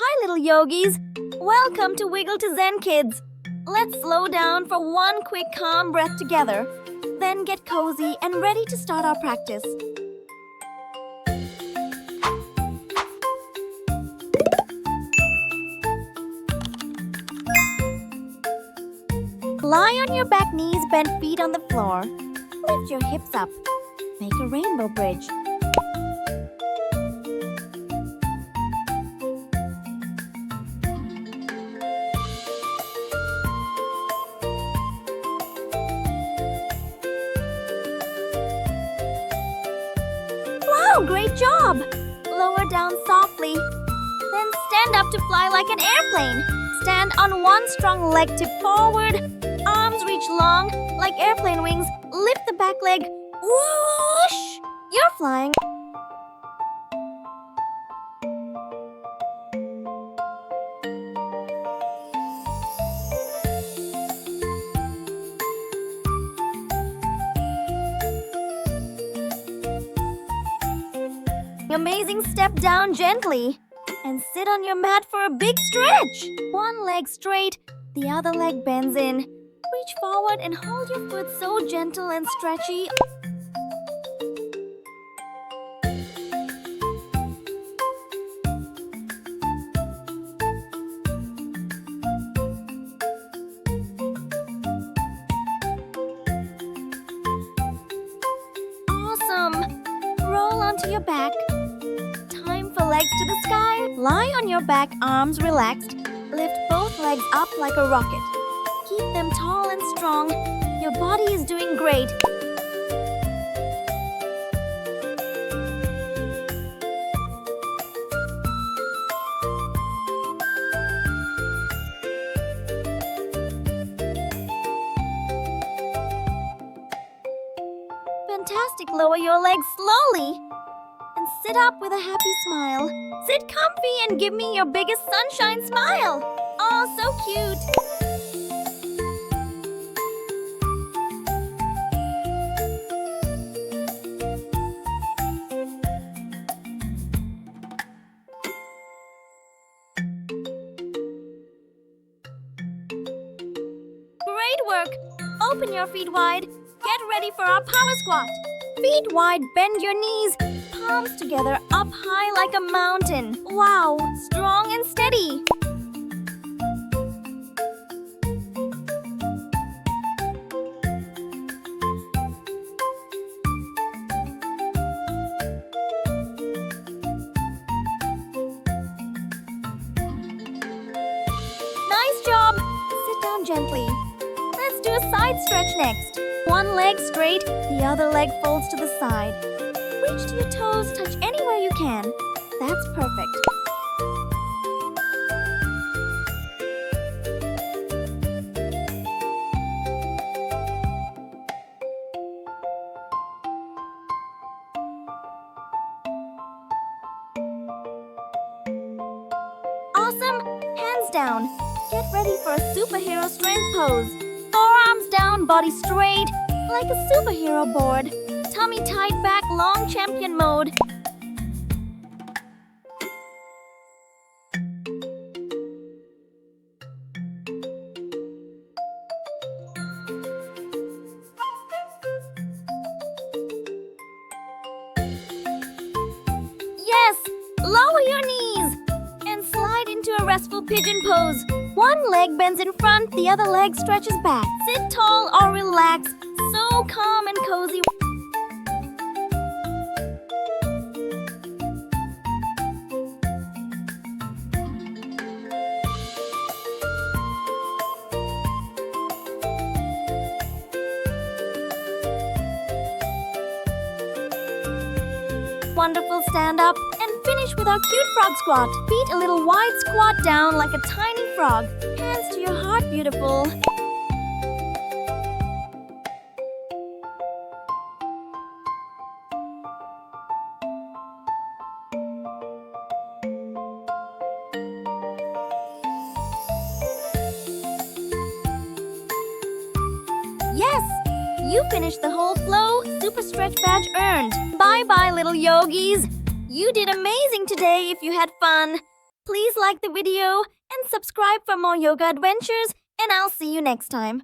Hi little yogis! Welcome to Wiggle to Zen Kids! Let's slow down for one quick calm breath together. Then get cozy and ready to start our practice. Lie on your back knees, bent feet on the floor. Lift your hips up. Make a rainbow bridge. Wow, great job! Lower down softly. Then stand up to fly like an airplane. Stand on one strong leg, tip forward. Arms reach long like airplane wings. Lift the back leg. Whoosh! You're flying. Amazing. Step down gently and sit on your mat for a big stretch. One leg straight, the other leg bends in. Reach forward and hold your foot so gentle and stretchy. Awesome. Roll onto your back. Time for legs to the sky. Lie on your back, arms relaxed. Lift both legs up like a rocket. Keep them tall and strong. Your body is doing great. Fantastic. Lower your legs slowly. And sit up with a happy smile. Sit comfy and give me your biggest sunshine smile. Oh, so cute. Great work. Open your feet wide. Get ready for our power squat. Feet wide, bend your knees. Palms together, up high like a mountain. Wow, strong and steady. Nice job. Sit down gently. Let's do a side stretch next. One leg straight, the other leg folds to the side. Reach to your toes, touch anywhere you can. That's perfect. Awesome! Hands down. Get ready for a superhero strength pose. Forearms down, body straight, like a superhero board. Tummy tight back, long champion mode. Yes! Lower your knees and slide into a restful pigeon pose. One leg bends in front, the other leg stretches back. Sit tall or relax. So calm and cozy. Wonderful. Stand up and finish with our cute frog squat. Feet a little wide, squat down like a tiny frog. Hands to your heart, beautiful. Yes! You finished the whole flow. Super stretch badge earned. Bye-bye, little yogis. You did amazing today if you had fun. Please like the video and subscribe for more yoga adventures, and I'll see you next time.